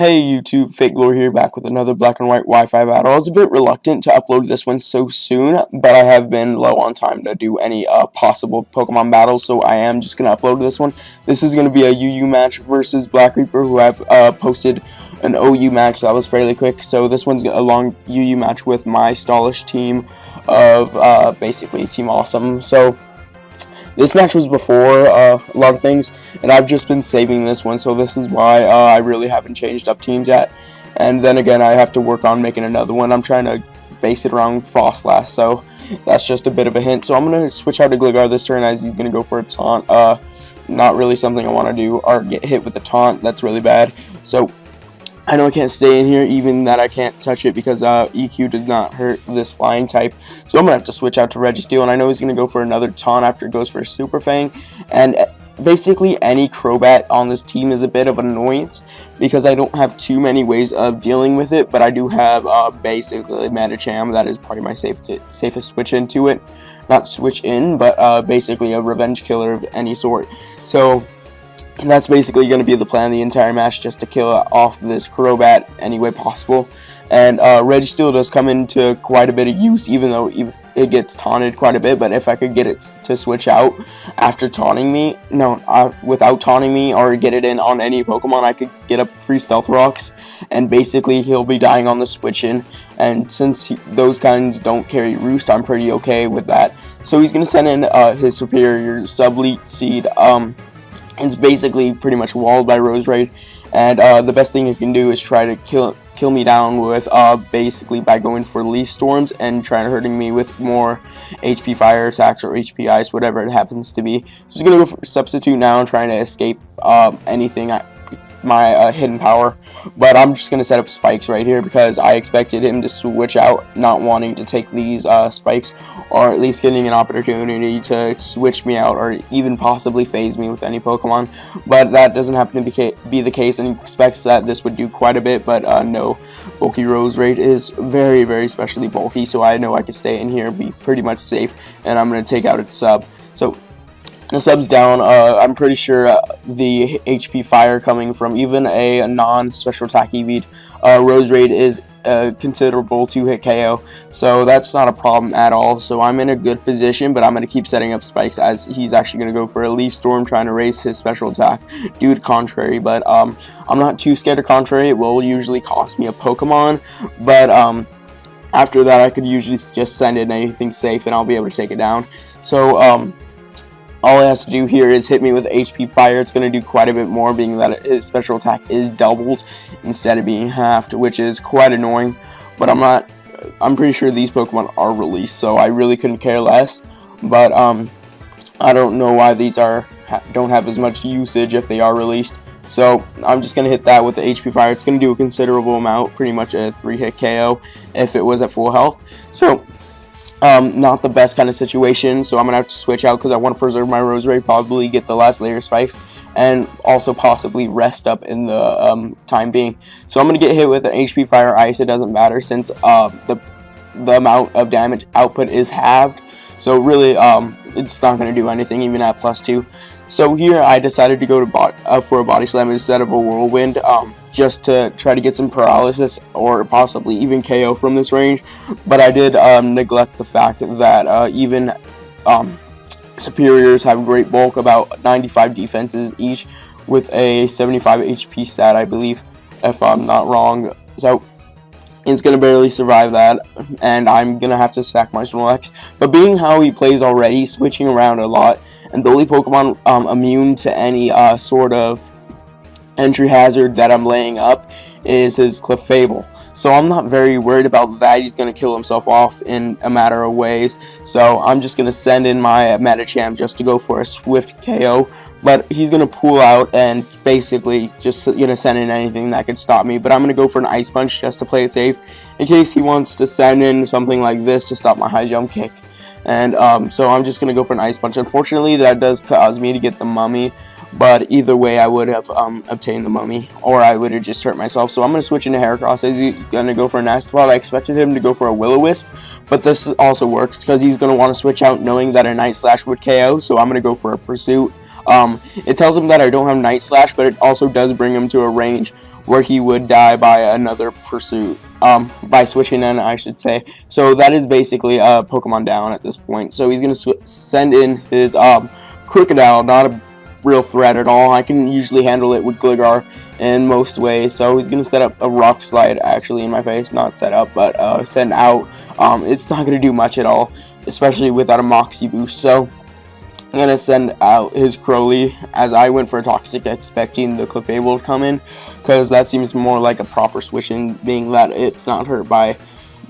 Hey YouTube, Fake Lore here, back with another black and white Wi-Fi battle. I was a bit reluctant to upload this one so soon, but I have been low on time to do any possible Pokemon battles, so I am just going to upload this one. This is going to be a UU match versus blackreaper, who I've posted an OU match that was fairly quick. So this one's a long UU match with my stallish team of basically Team Awesome. So this match was before a lot of things, and I've just been saving this one, so this is why I really haven't changed up teams yet. And then again, I have to work on making another one. I'm trying to base it around Frostlass, so that's just a bit of a hint. So I'm going to switch out to Gligar this turn, as he's going to go for a taunt. Not really something I want to do, or get hit with a taunt. That's really bad. So I know I can't stay in here, even that I can't touch it, because EQ does not hurt this flying type. So I'm going to have to switch out to Registeel, and I know he's going to go for another taunt after it goes for a Super Fang. And basically any Crobat on this team is a bit of an annoyance, because I don't have too many ways of dealing with it, but I do have basically Medicham. That is probably my safest switch into it. Not switch in, but basically a revenge killer of any sort. So that's basically going to be the plan the entire match, just to kill off this Crobat any way possible. And Registeel does come into quite a bit of use, even though it gets taunted quite a bit. But if I could get it to switch out after taunting me, without taunting me, or get it in on any Pokemon, I could get up free Stealth Rocks, and basically he'll be dying on the switch in. And since those kinds don't carry Roost, I'm pretty okay with that. So he's going to send in his superior Subleet Seed. It's basically pretty much walled by Roserade, and the best thing you can do is try to kill me down with basically by going for Leaf Storms and trying to hurting me with more HP Fire attacks or HP Ice, whatever it happens to be. So he's gonna go for Substitute now and trying to escape anything my hidden power, but I'm just gonna set up spikes right here because I expected him to switch out, not wanting to take these spikes, or at least getting an opportunity to switch me out or even possibly phase me with any Pokemon. But that doesn't happen to be the case, and he expects that this would do quite a bit, but no. Bulky Roserade is very, very specially bulky, so I know I can stay in here and be pretty much safe, and I'm going to take out its sub. So the sub's down. I'm pretty sure the HP Fire coming from even a non-special attack EV Roserade is considerable to hit KO, so that's not a problem at all. So I'm in a good position, but I'm going to keep setting up spikes, as he's actually going to go for a Leaf Storm, trying to raise his special attack, do it contrary. But I'm not too scared of contrary. It will usually cost me a Pokemon, but after that I could usually just send in anything safe and I'll be able to take it down. So all it has to do here is hit me with HP Fire. It's going to do quite a bit more, being that his special attack is doubled instead of being halved, which is quite annoying. But I'm pretty sure these Pokemon are released, so I really couldn't care less. But I don't know why these don't have as much usage if they are released. So I'm just going to hit that with the HP Fire. It's going to do a considerable amount, pretty much a 3-hit KO if it was at full health. So not the best kind of situation, so I'm going to have to switch out because I want to preserve my Roserade, probably get the last layer spikes, and also possibly rest up in the time being. So I'm going to get hit with an HP Fire Ice. It doesn't matter since the amount of damage output is halved, so really it's not going to do anything even at +2. So here I decided to go to for a Body Slam instead of a Whirlwind, just to try to get some paralysis or possibly even KO from this range. But I did neglect the fact that even superiors have great bulk, about 95 defenses each, with a 75 HP stat, I believe, if I'm not wrong. So it's going to barely survive that, and I'm going to have to stack my Snorlax. But being how he plays already, switching around a lot, and the only Pokemon immune to any sort of entry hazard that I'm laying up is his Clefable. So I'm not very worried about that. He's going to kill himself off in a matter of ways. So I'm just going to send in my Medicham just to go for a swift KO. But he's going to pull out and basically just send in anything that could stop me. But I'm going to go for an Ice Punch just to play it safe, in case he wants to send in something like this to stop my high jump kick. And so I'm just going to go for an Ice Punch. Unfortunately, that does cause me to get the Mummy, but either way I would have obtained the Mummy, or I would have just hurt myself. So I'm going to switch into Heracross. He's going to go for a Nasty Plot. I expected him to go for a Will-O-Wisp, but this also works because he's going to want to switch out knowing that a Night Slash would KO, so I'm going to go for a Pursuit. It tells him that I don't have Night Slash, but it also does bring him to a range where he would die by another pursuit, by switching in, I should say. So that is basically a Pokemon down at this point. So he's going to send in his Crocodile, not a real threat at all. I can usually handle it with Gligar in most ways. So he's going to set up a Rock Slide actually in my face, not set up, but send out. It's not going to do much at all, especially without a Moxie boost. So I'm going to send out his Crowley, as I went for a Toxic expecting the Clefable to come in, because that seems more like a proper switch in, being that it's not hurt by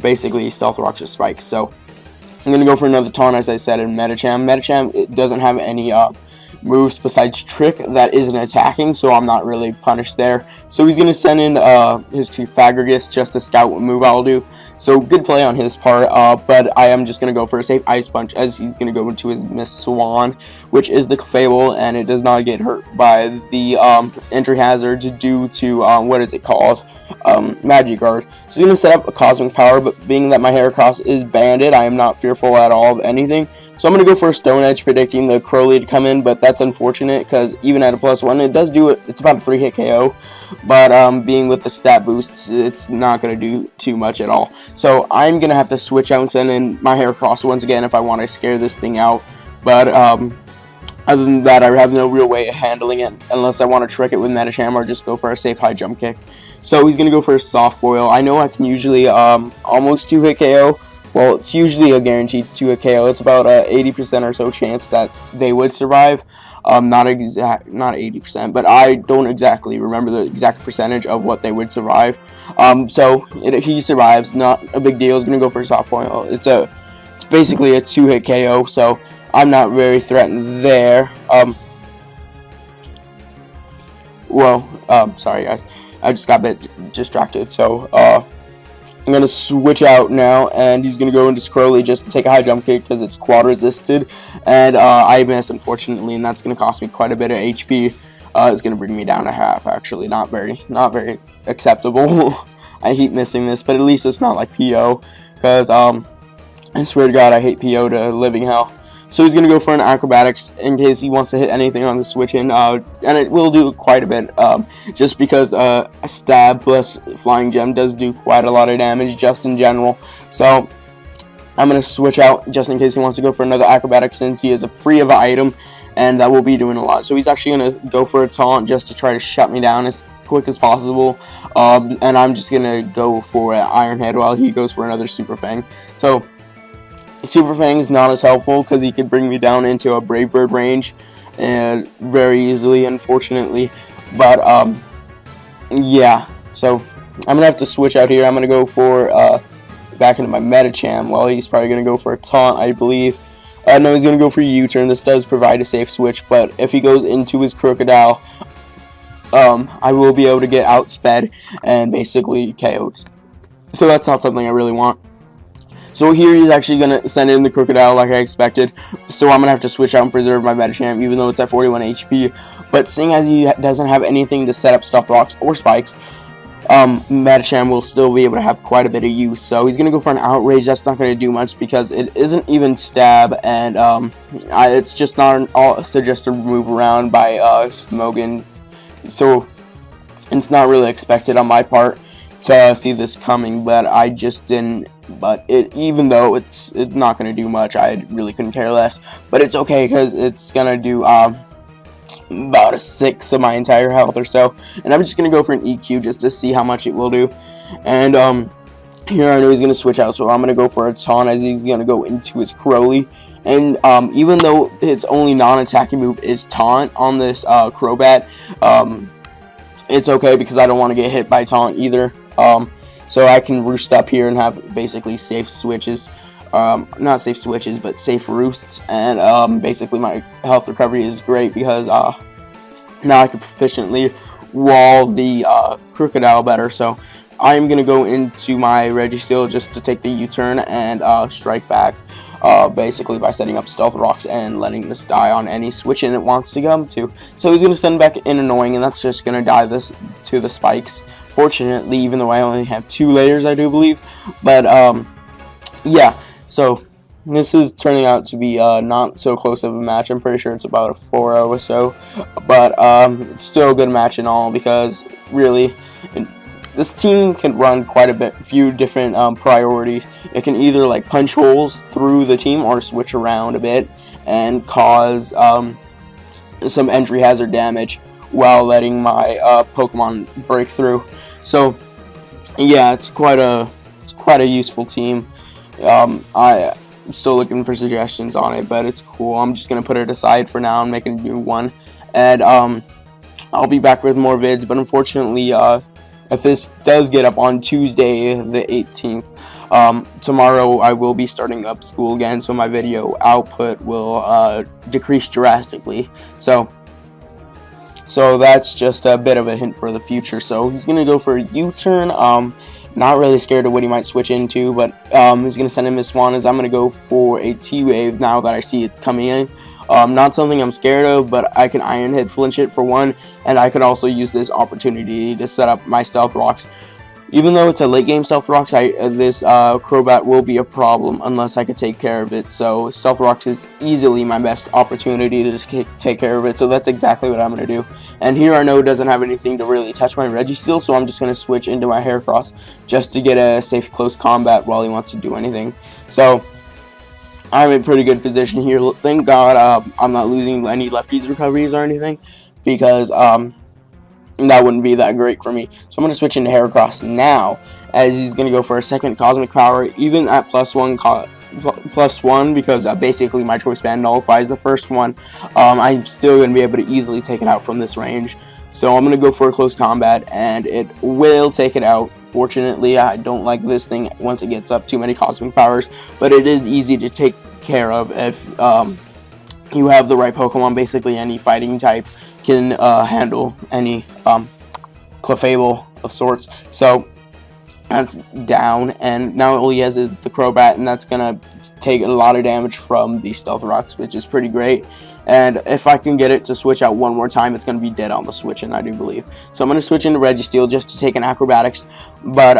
basically Stealth Rocks or Spikes. So I'm going to go for another Taunt, as I said, in Medicham. Medicham, it doesn't have any moves besides Trick that isn't attacking, so I'm not really punished there. So he's going to send in his Trifagrigus, just a Scout move I'll do. So good play on his part, but I am just going to go for a safe Ice Punch, as he's going to go into his Miss Swan, which is the Clefable, and it does not get hurt by the entry hazards due to, what is it called? Magic Guard. So he's going to set up a Cosmic Power, but being that my Heracross is banded, I am not fearful at all of anything. So I'm going to go for a Stone Edge, predicting the Crowley to come in, but that's unfortunate because even at a +1, it does do it. It's about a 3-hit KO, but being with the stat boosts, it's not going to do too much at all. So I'm going to have to switch out and send in my Heracross once again if I want to scare this thing out. But other than that, I have no real way of handling it unless I want to trick it with Medicham or just go for a safe high jump kick. So he's going to go for a Soft Boil. I know I can usually almost 2-hit KO. Well, it's usually a guaranteed 2-hit KO. It's about a 80% or so chance that they would survive. Not 80%, but I don't exactly remember the exact percentage of what they would survive. So he survives, not a big deal. He's gonna go for a Soft Boil. It's basically a 2-hit KO, so I'm not very threatened there. Sorry guys, I just got a bit distracted. So I'm going to switch out now, and he's going to go into Crowley just to take a high jump kick because it's quad resisted, and I miss, unfortunately, and that's going to cost me quite a bit of HP. It's going to bring me down to half, actually. Not very acceptable. I hate missing this, but at least it's not like PO, because I swear to God, I hate PO to living hell. So he's going to go for an Acrobatics in case he wants to hit anything on the switch in, and it will do quite a bit, just because a Stab plus Flying Gem does do quite a lot of damage just in general. So I'm going to switch out just in case he wants to go for another Acrobatics, since he is a free of an item, and that will be doing a lot. So he's actually going to go for a Taunt just to try to shut me down as quick as possible, and I'm just going to go for an Iron Head while he goes for another Super Fang. So Super Fang is not as helpful because he could bring me down into a Brave Bird range and very easily, unfortunately. But yeah, so I'm gonna have to switch out here. I'm gonna go for back into my Medicham. Well, he's probably gonna go for a Taunt, I believe. No, he's gonna go for a U-turn. This does provide a safe switch, but if he goes into his Crocodile, I will be able to get outsped and basically KO'd. So that's not something I really want. So here he's actually going to send in the Crocodile like I expected. So I'm going to have to switch out and preserve my Medicham, even though it's at 41 HP. But seeing as he doesn't have anything to set up Stuffed Rocks or Spikes, Medicham will still be able to have quite a bit of use. So he's going to go for an Outrage. That's not going to do much because it isn't even Stab, and it's just not a suggested move around by Smogon. So it's not really expected on my part to see this coming, but I just didn't. But even though it's not going to do much, I really couldn't care less. But it's okay because it's going to do about a 6 of my entire health or so. And I'm just going to go for an EQ just to see how much it will do. And here I know he's going to switch out, so I'm going to go for a Taunt as he's going to go into his Crowley. And even though its only non-attacking move is Taunt on this Crobat, it's okay because I don't want to get hit by Taunt either. So I can roost up here and have basically safe switches. Not safe switches, but safe roosts. And basically my health recovery is great because now I can proficiently wall the Crocodile better. So I'm going to go into my Registeel just to take the U-turn and strike back. Basically by setting up Stealth Rocks and letting this die on any switch in it wants to come to. So he's going to send back in Annoying, and that's just going to die this to the Spikes. Fortunately, even though I only have 2 layers, I do believe. But yeah, so This is turning out to be not so close of a match. I'm pretty sure it's about a 4-0 or so, but it's still a good match in all because really, this team can run quite a few different priorities. It can either like punch holes through the team or switch around a bit and cause some entry hazard damage while letting my Pokemon break through. So yeah, it's quite a useful team. I'm still looking for suggestions on it, but it's cool. I'm just gonna put it aside for now and make a new one, and I'll be back with more vids. But unfortunately, if this does get up on Tuesday the 18th, tomorrow I will be starting up school again, so my video output will decrease drastically. So that's just a bit of a hint for the future. So he's gonna go for a U-turn. Not really scared of what he might switch into, but he's going to send in Miss Swan as I'm going to go for a T-Wave now that I see it's coming in. Not something I'm scared of, but I can Iron Head flinch it for one, and I could also use this opportunity to set up my Stealth Rocks. Even though it's a late game Stealth Rocks, this Crobat will be a problem unless I could take care of it. So Stealth Rocks is easily my best opportunity to just take care of it. So that's exactly what I'm going to do. And here I know it doesn't have anything to really touch my Registeel, so I'm just going to switch into my Heracross just to get a safe close combat while he wants to do anything. So I'm in pretty good position here. Thank God I'm not losing any lefties recoveries or anything, because that wouldn't be that great for me. So I'm going to switch into Heracross now, as he's going to go for a second Cosmic Power, even at +1, because basically my Choice Band nullifies the first one. I'm still going to be able to easily take it out from this range. So I'm going to go for a close combat, and it will take it out. Fortunately, I don't like this thing once it gets up too many Cosmic Powers, but it is easy to take care of if you have the right Pokemon. Basically, any fighting type can handle any Clefable of sorts. So that's down, and now all he has is the Crobat, and that's gonna take a lot of damage from the Stealth Rocks, which is pretty great. And if I can get it to switch out one more time, it's gonna be dead on the switch, and I do believe. So I'm gonna switch into Registeel just to take an Acrobatics, but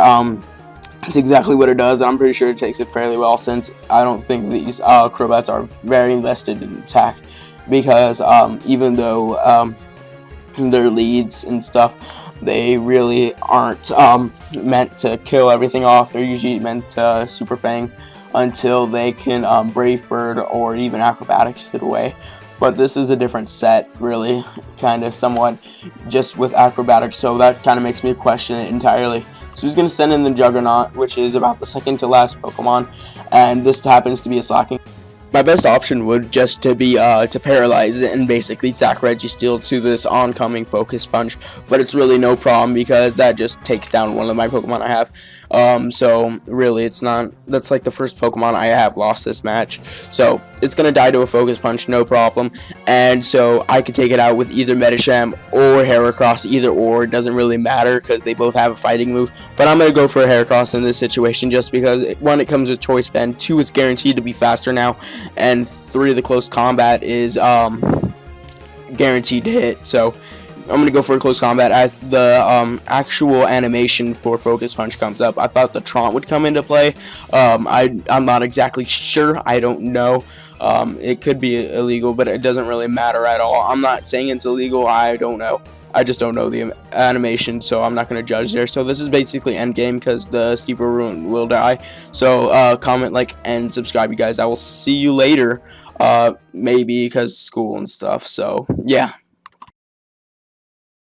it's exactly what it does. I'm pretty sure it takes it fairly well, since I don't think these Crobats are very invested in attack, because even though their leads and stuff, they really aren't meant to kill everything off. They're usually meant to Super Fang until they can Brave Bird or even Acrobatics it away. But this is a different set, really, kind of somewhat, just with Acrobatics, so that kind of makes me question it entirely. So he's going to send in the Juggernaut, which is about the second to last Pokemon, and this happens to be a slacking. My best option would just to be to paralyze it and basically sack Registeel to this oncoming Focus Punch, but it's really no problem because that just takes down one of my Pokemon I have. So really, it's not. That's like the first Pokemon I have lost this match, so it's gonna die to a Focus Punch, no problem. And so I could take it out with either Metasham or Heracross, either or. It doesn't really matter because they both have a fighting move. But I'm gonna go for a Heracross in this situation just because 1, it comes with Choice Band, 2, it's guaranteed to be faster now, and 3, the close combat is guaranteed to hit. So I'm going to go for a close combat. As the actual animation for Focus Punch comes up, I thought the Taunt would come into play. I'm not exactly sure. I don't know. It could be illegal, but it doesn't really matter at all. I'm not saying it's illegal. I don't know. I just don't know the animation, so I'm not going to judge there. So this is basically endgame because the Steeper Ruin will die. So comment, like, and subscribe, you guys. I will see you later. Maybe because school and stuff. So yeah.